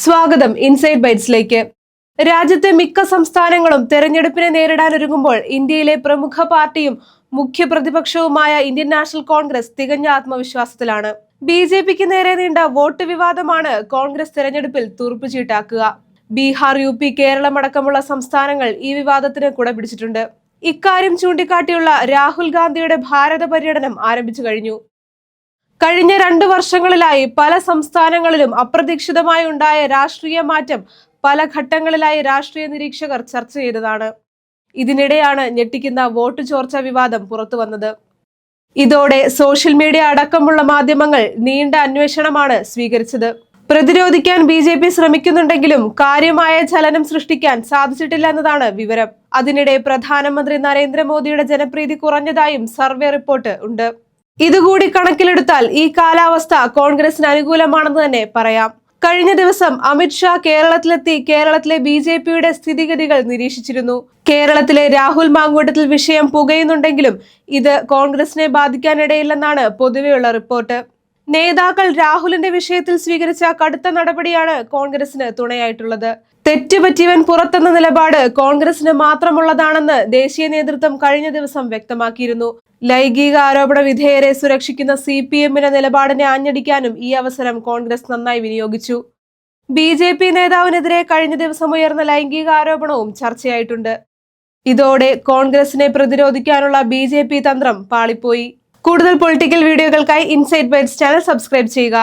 സ്വാഗതം ഇൻസൈഡ് ബൈറ്റ്സിലേക്ക്. രാജ്യത്തെ മിക്ക സംസ്ഥാനങ്ങളും തെരഞ്ഞെടുപ്പിനെ നേരിടാനൊരുങ്ങുമ്പോൾ ഇന്ത്യയിലെ പ്രമുഖ പാർട്ടിയും മുഖ്യ പ്രതിപക്ഷവുമായ ഇന്ത്യൻ നാഷണൽ കോൺഗ്രസ് തികഞ്ഞ ആത്മവിശ്വാസത്തിലാണ്. BJPക്ക് നേരെ നീണ്ട വോട്ട് വിവാദമാണ് കോൺഗ്രസ് തെരഞ്ഞെടുപ്പിൽ തുറുപ്പുചീട്ടാക്കുക. ബീഹാർ, UP, കേരളം അടക്കമുള്ള സംസ്ഥാനങ്ങൾ ഈ വിവാദത്തിന് കുടപിടിച്ചിട്ടുണ്ട്. ഇക്കാര്യം ചൂണ്ടിക്കാട്ടിയുള്ള രാഹുൽ ഗാന്ധിയുടെ ഭാരത പര്യടനം ആരംഭിച്ചു കഴിഞ്ഞു. കഴിഞ്ഞ 2 വർഷങ്ങളിലായി പല സംസ്ഥാനങ്ങളിലും അപ്രതീക്ഷിതമായി ഉണ്ടായ രാഷ്ട്രീയ മാറ്റം പല ഘട്ടങ്ങളിലായി രാഷ്ട്രീയ നിരീക്ഷകർ ചർച്ച ചെയ്തതാണ്. ഇതിനിടെയാണ് ഞെട്ടിക്കുന്ന വോട്ട് ചോർച്ച വിവാദം പുറത്തു വന്നത്. ഇതോടെ സോഷ്യൽ മീഡിയ അടക്കമുള്ള മാധ്യമങ്ങൾ നീണ്ട അന്വേഷണമാണ് സ്വീകരിച്ചത്. പ്രതിരോധിക്കാൻ BJP ശ്രമിക്കുന്നുണ്ടെങ്കിലും കാര്യമായ ചലനം സൃഷ്ടിക്കാൻ സാധിച്ചിട്ടില്ല എന്നതാണ് വിവരം. അതിനിടെ പ്രധാനമന്ത്രി നരേന്ദ്രമോദിയുടെ ജനപ്രീതി കുറഞ്ഞതായും സർവേ റിപ്പോർട്ട് ഉണ്ട്. ഇതുകൂടി കണക്കിലെടുത്താൽ ഈ കാലാവസ്ഥ കോൺഗ്രസിന് അനുകൂലമാണെന്ന് തന്നെ പറയാം. കഴിഞ്ഞ ദിവസം അമിത്ഷാ കേരളത്തിലെത്തി കേരളത്തിലെ BJPയുടെ സ്ഥിതിഗതികൾ നിരീക്ഷിച്ചിരുന്നു. കേരളത്തിലെ രാഹുൽ മാങ്കൂട്ടത്തിൽ വിഷയം പുകയുന്നുണ്ടെങ്കിലും ഇത് കോൺഗ്രസിനെ ബാധിക്കാനിടയില്ലെന്നാണ് പൊതുവെയുള്ള റിപ്പോർട്ട്. നേതാക്കൾ രാഹുലിന്റെ വിഷയത്തിൽ സ്വീകരിച്ച കടുത്ത നടപടിയാണ് കോൺഗ്രസിന് തുണയായിട്ടുള്ളത്. തെറ്റുപറ്റിയവൻ പുറത്തെന്ന നിലപാട് കോൺഗ്രസിന് മാത്രമുള്ളതാണെന്ന് ദേശീയ നേതൃത്വം കഴിഞ്ഞ ദിവസം വ്യക്തമാക്കിയിരുന്നു. ലൈംഗിക ആരോപണ വിധേയരെ സുരക്ഷിക്കുന്ന CPMന്റെ നിലപാടിനെ ആഞ്ഞടിക്കാനും ഈ അവസരം കോൺഗ്രസ് നന്നായി വിനിയോഗിച്ചു. BJP നേതാവിനെതിരെ കഴിഞ്ഞ ദിവസം ഉയർന്ന ലൈംഗിക ആരോപണവും ചർച്ചയായിട്ടുണ്ട്. ഇതോടെ കോൺഗ്രസിനെ പ്രതിരോധിക്കാനുള്ള BJP തന്ത്രം പാളിപ്പോയി. കൂടുതൽ പൊളിറ്റിക്കൽ വീഡിയോകൾക്കായി ഇൻസൈഡ് ബൈറ്റ്സ് ചാനൽ സബ്സ്ക്രൈബ് ചെയ്യുക.